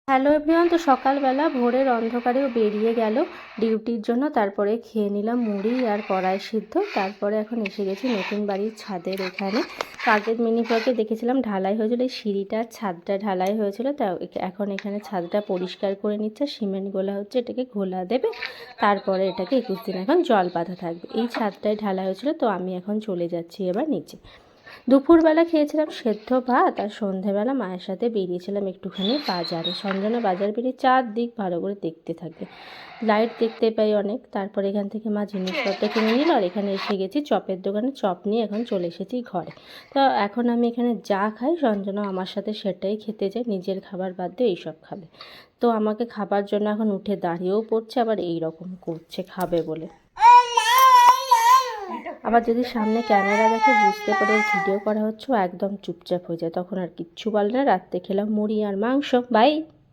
Hello everyone. তো সকালবেলা ভোরের অন্ধকারেও বেরিয়ে গেল ডিউটির জন্য। তারপরে খেয়ে নিলাম মুড়ি আর কড়াই সিদ্ধ। তারপরে এখন এসে গেছি নতুন বাড়ির ছাদের এখানে। আগের মিনি ব্লগে দেখেছিলাম ঢালাই হয়েছিল, এই সিঁড়িটার ছাদটা ঢালাই হয়েছিল। তা এখন এখানে ছাদটা পরিষ্কার করে নিচ্ছে, সিমেন্ট গোলা হচ্ছে, এটাকে ঘোলা দেবে। তারপরে এটাকে 21 দিন এখন জল বাঁধা থাকবে। এই ছাদটায় ঢালাই হয়েছিল। তো আমি এখন চলে যাচ্ছি এবার নিচে। দুপুরবেলা খেয়েছিলাম সেদ্ধ ভাত, আর সন্ধেবেলা মায়ের সাথে বেরিয়েছিলাম একটুখানি বাজারে। সঞ্জনা বাজার বেরিয়ে চারদিক ভালো করে দেখতে থাকে, লাইট দেখতে পাই অনেক। তারপর এখান থেকে মা জিনিসপত্র কিনে নিল, আর এখানে এসে গেছি চপের দোকানে। চপ নিয়ে এখন চলে এসেছি ঘরে। তো এখন আমি এখানে যা খাই সঞ্জনা আমার সাথে সেটাই খেতে যায়, নিজের খাবার বাদ দিয়ে এইসব খাবে। তো আমাকে খাবার জন্য এখন উঠে দাঁড়িয়েও পড়ছে, আবার এই রকম করছে খাবে বলে। আবার যদি সামনে ক্যামেরা দেখে বুঝতে পারে ভিডিও করা হচ্ছে, ও একদম চুপচাপ হয়ে যায়, তখন আর কিচ্ছু বলে না। রাত্রে খেলাম মুড়ি আর মাংস। বাই।